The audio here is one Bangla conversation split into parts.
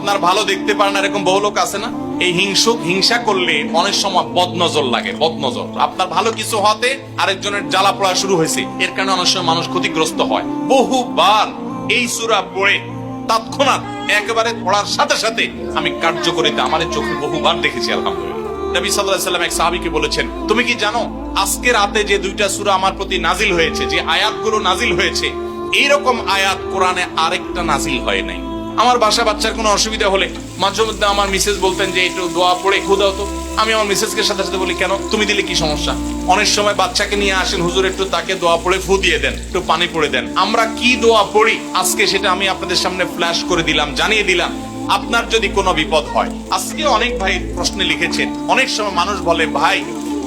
আপনার ভালো দেখতে পারেন এরকম বহু লোক আছে না? এই হিংসা করলে অনেক সময় বদনজর লাগে, বদনজর। আপনার ভালো কিছু হতে আরেকজনের জ্বালা পড়া শুরু হয়েছে, এর কারণে অনেক সময় মানুষ ক্ষতিগ্রস্ত হয়। বহুবার এই সূরা পড়ে তৎক্ষণাৎ একেবারে পড়ার সাথে সাথে আমি কার্যকরিতা আমার চোখে বহুবার দেখেছি, আলহামদুলিল্লাহ। নবী সাল্লাল্লাহু আলাইহি ওয়াসাল্লাম এক সাহাবীকে বলেছেন, তুমি কি জানো আজকে রাতে যে দুইটা সূরা আমার প্রতি নাজিল হয়েছে, যে আয়াতগুলো নাজিল হয়েছে, এইরকম আয়াত কোরআনে আরেকটা নাজিল হয় নাই। আমার বাসা বাচ্চার কোনো অসুবিধা হলে মাঝে মধ্যে আমার মিসেস বলতেন যে একটু দোয়া পড়ে খুদাও তো। আমি আমার মিসেসকে সাথে সাথে বলি, কেন, তুমি দিলে কি সমস্যা? অনেক সময় বাচ্চাকে নিয়ে আসেন, হুজুর একটু তাকে দোয়া পড়ে ফু দিয়ে দেন, একটু পানি পড়ে দেন। আমরা কি দোয়া পড়ি আজকে সেটা আমি আপনাদের সামনে ফ্ল্যাশ করে দিলাম, জানিয়ে দিলাম। আপনার যদি কোনো বিপদ হয়, আজকে অনেক ভাই প্রশ্নে লিখেছেন, অনেক সময় মানুষ বলে, ভাই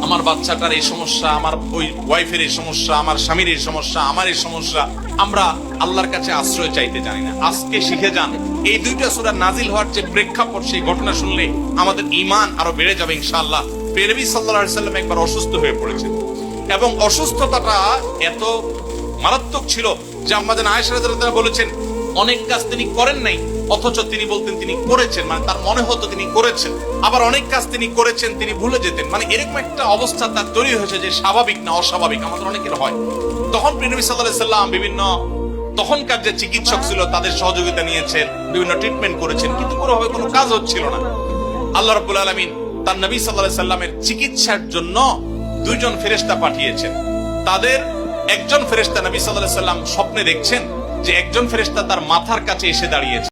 আমার বাচ্চাটার এই সমস্যা, আমার ওই ওয়াইফের এই সমস্যা, আমার স্বামীর এই সমস্যা, আমার এই সমস্যা, আমরা আল্লাহর কাছে আশ্রয় চাইতে জানি না। আজকে শিখে যান, এই দুইটা সূরা নাজিল হওয়ার যে প্রেক্ষাপট, সেই ঘটনা শুনলে আমাদের ঈমান আরো বেড়ে যাবে ইনশাআল্লাহ। নবী সাল্লাল্লাহু আলাইহি ওয়াসাল্লাম একবার অসুস্থ হয়ে পড়েছেন এবং অসুস্থতাটা এত মারাত্মক ছিল যে আম্মাজান আয়েশা রাদিয়াল্লাহু আনহা বলেছেন, অনেক কাজ তিনি করেন নাই অথচ তিনি বলতেন তিনি করেছেন, মানে তার মনে হতো তিনি করেছেন। আবার অনেক কাজ তিনি করেছেন তিনি ভুলে যেতেন, মানে এরকম একটা অবস্থা তার তৈরি হয়েছে যে স্বাভাবিক না অস্বাভাবিক, আমাদের অনেকের হয়। তখন নবী সাল্লাল্লাহু আলাইহি ওয়াসাল্লাম বিভিন্ন তখনকার যে চিকিৎসক ছিল তাদের সহযোগিতা নিয়েছেন, বিভিন্ন ট্রিটমেন্ট করেছেন, কিন্তু কোনোভাবে কোনো কাজ হচ্ছিল না। আল্লাহ রাব্বুল আলামিন তার নবী সাল্লাল্লাহু আলাইহি ওয়াসাল্লামের চিকিৎসার জন্য দুইজন ফেরেশতা পাঠিয়েছেন। তাদের একজন ফেরেশতা নবী সাল্লাল্লাহু আলাইহি ওয়াসাল্লাম স্বপ্নে দেখছেন যে একজন ফেরেশতা তার মাথার কাছে এসে দাঁড়িয়েছে।